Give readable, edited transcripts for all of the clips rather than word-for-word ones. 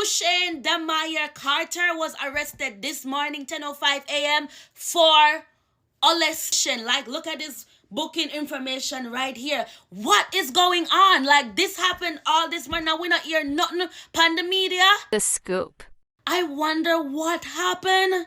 Cushane Damaya Carter was arrested this morning, 10:05 a.m. for olestion. Like, look at this booking information right here. What is going on? Like, this happened all this morning. Now we not hear nothing on the media. The scoop. I wonder what happened.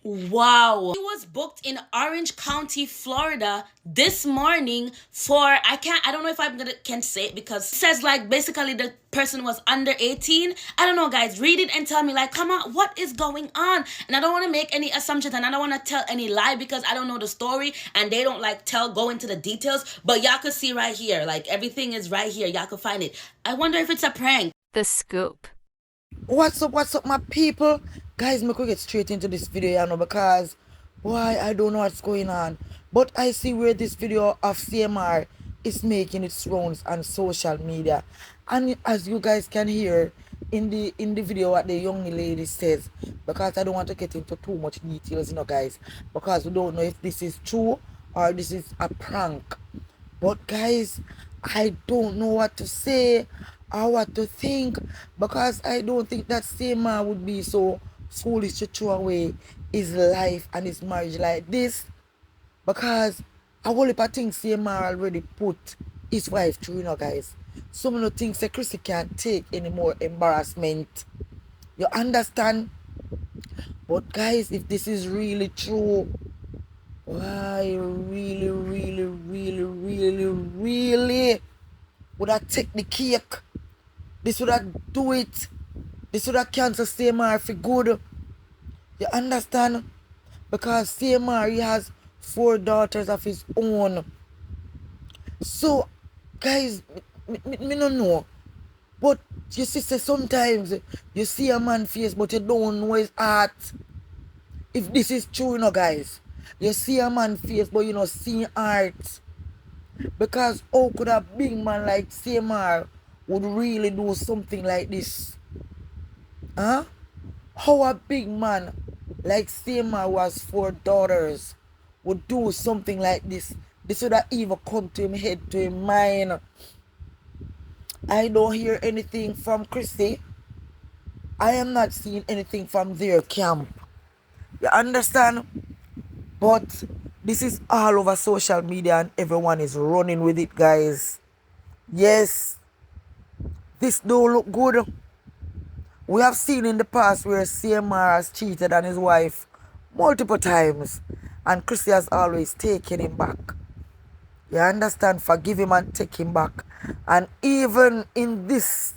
Wow. He was booked in Orange County, Florida this morning for, I don't know if can say it because it says like basically the person was under 18. I don't know, guys. Read it and tell me like, come on, what is going on? And I don't want to make any assumptions and I don't want to tell any lie because I don't know the story and they don't like go into the details. But y'all could see right here, like everything is right here. Y'all could find it. I wonder if it's a prank. The scoop. What's up, my people? Guys, me could get straight into this video, you know, because why I don't know what's going on. But I see where this video of CMR is making its rounds on social media. And as you guys can hear in the video what the young lady says, because I don't want to get into too much details, you know, guys, because we don't know if this is true or this is a prank. But guys, I don't know what to say or what to think, because I don't think that same man would be so foolish to throw away his life and his marriage like this, because I whole heap of things same man already put his wife through, you know, guys. Some of the things that Chrissy can't take any more embarrassment. You understand? But guys, if this is really true, why really would I take the cake? This would I do it. This would I cancel CMR for good. You understand? Because CMR, he has 4 daughters of his own. So, guys, me don't know. But you see, sometimes you see a man's face, but you don't know his heart. If this is true, you know, guys. You see a man's face, but you know, see heart. Because how could a big man like CMR would really do something like this? Huh? How a big man like CMR who has 4 daughters would do something like this? This would have even come to him head, to him mind. I don't hear anything from Chrissy. I am not seeing anything from their camp. You understand? But this is all over social media and everyone is running with it, guys. Yes, this don't look good. We have seen in the past where CMR has cheated on his wife multiple times and Chrissy has always taken him back. You understand? Forgive him and take him back. And even in this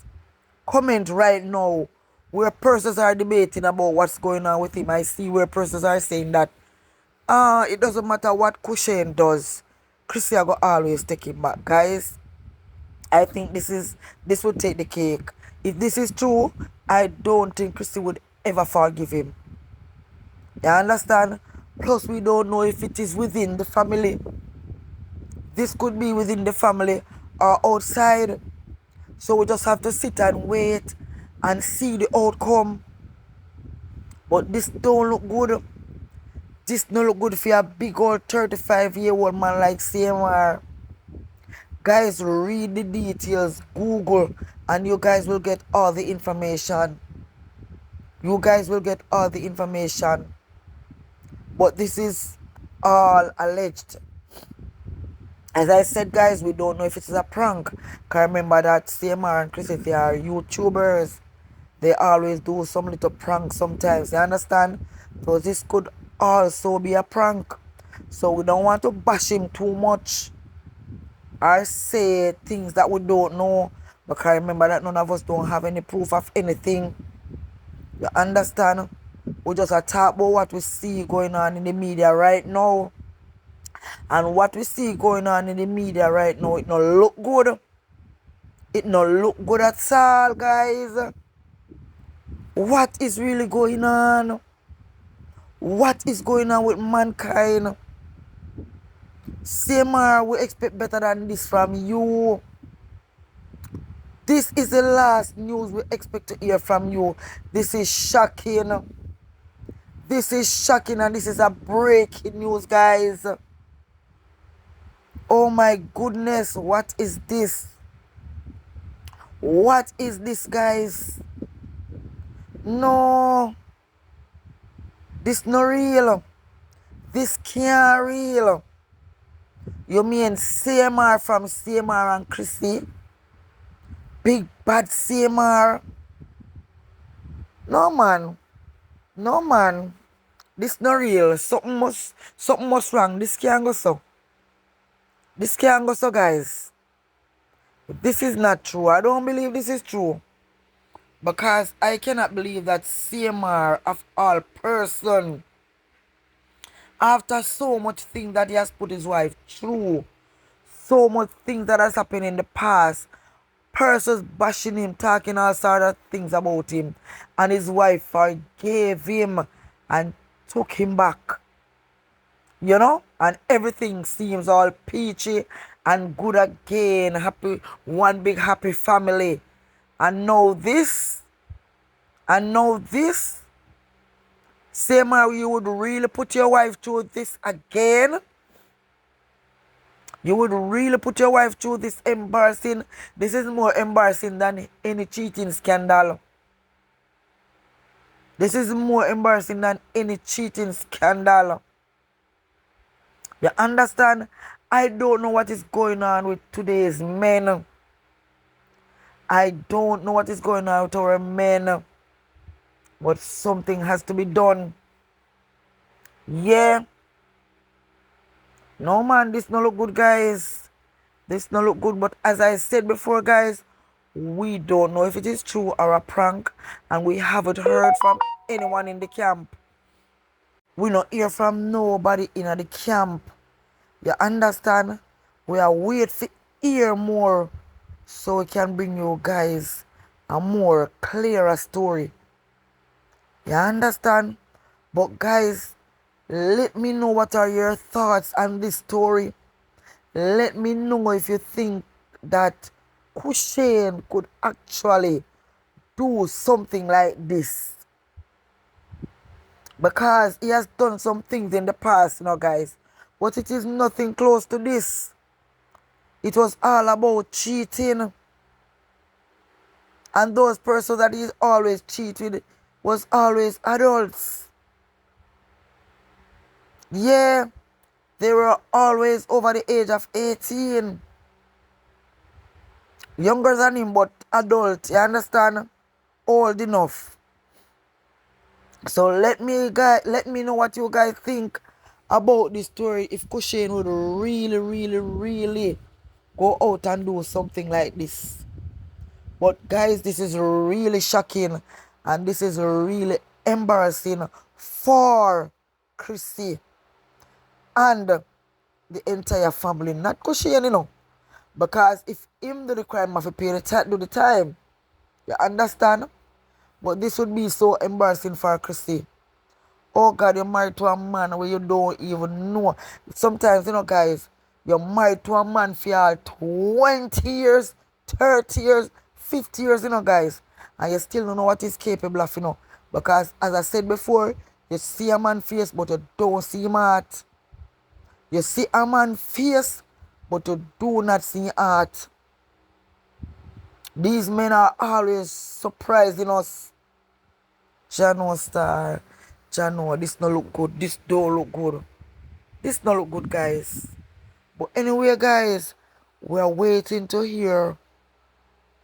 comment right now, where persons are debating about what's going on with him, I see where persons are saying that it doesn't matter what Cushane does, Chrissy will always take him back. Guys, I think this would take the cake. If this is true, I don't think Chrissy would ever forgive him. You understand? Plus, we don't know if it is within the family. This could be within the family or outside. So we just have to sit and wait and see the outcome. But this don't look good. This don't look good for a big old 35-year-old man like CMR. Guys, read the details, Google, and you guys will get all the information. You guys will get all the information. But this is all alleged. As I said, guys, we don't know if it is a prank. Because remember that CMR and Chrissy, they are YouTubers. They always do some little prank sometimes. You understand? So this could also be a prank. So we don't want to bash him too much or say things that we don't know, because remember that none of us don't have any proof of anything. You understand? We just talk about what we see going on in the media right now. And what we see going on in the media right now, it don't look good. It don't look good at all, guys. What is really going on? What is going on with mankind? CMR, we expect better than this from you. This is the last news we expect to hear from you. This is shocking. This is shocking and this is a breaking news, guys. Oh my goodness, what is this? What is this, guys? No. This no real. This can't real. You mean CMR from CMR and Chrissy? Big bad CMR? No, man. No, man. This no real. Something must wrong. This can't go so. This can't go so, guys. This is not true. I don't believe this is true. Because I cannot believe that CMR of all person, after so much things that he has put his wife through, so much things that has happened in the past, persons bashing him, talking all sorts of things about him, and his wife forgave him and took him back. You know? And everything seems all peachy and good again. Happy, one big happy family. And now this, same how you would really put your wife through this again? You would really put your wife through this embarrassing? This is more embarrassing than any cheating scandal. This is more embarrassing than any cheating scandal. You understand? I don't know what is going on with today's men. I don't know what is going on with our men. But something has to be done. Yeah. No, man, this no look good, guys. This no look good. But as I said before, guys, we don't know if it is true or a prank. And we haven't heard from anyone in the camp. We not hear from nobody in the camp. You understand? We are waiting to hear more so we can bring you guys a more clearer story. You understand? But guys, let me know what are your thoughts on this story. Let me know if you think that Cushane could actually do something like this. Because he has done some things in the past, you know, guys. But it is nothing close to this. It was all about cheating. And those persons that he always cheated was always adults. Yeah, they were always over the age of 18. Younger than him, but adult, you understand? Old enough. So let me know what you guys think about this story. If Cushane would really go out and do something like this. But guys, this is really shocking. And this is really embarrassing for Chrissy and the entire family. Not Cushane, you know. Because if him do the crime, have to pay do the time. You understand? But this would be so embarrassing for Chrissy. Oh God, you're married to a man where you don't even know. Sometimes, you know, guys, you're married to a man for 20 years, 30 years, 50 years, you know, guys. And you still don't know what he's capable of, you know. Because, as I said before, you see a man's face, but you don't see him heart. You see a man's face, but you do not see his heart. These men are always surprising us. Jano star. Jano, this no look good. This don't look good. This no look good, guys. But anyway, guys, we are waiting to hear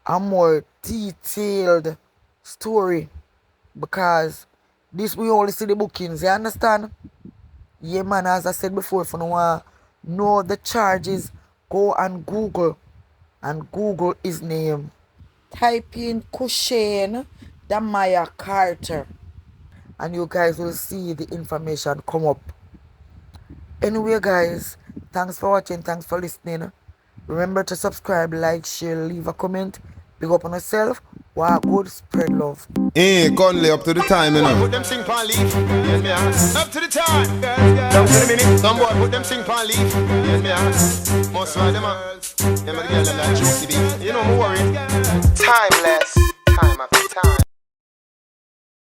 a more detailed story. Because this we only see the bookings, you understand? Yeah, man, as I said before, if you want to know the charges, go and Google his name. Type in Cushane Damaya Carter and you guys will see the information come up. Anyway, guys, thanks for watching, thanks for listening. Remember to subscribe, like, share, leave a comment. Big up on yourself. Wow, good, spread love. Hey, Conley, up to the time, you know. Put them sing pan leaf. Yes, me ask. Up to the time. Down to the minute. Some boy put them sing pan leaf. Yes, me ask. Most of them are. Them are the girls that like juicy beef. You know, I'm worried. Timeless. Time after time.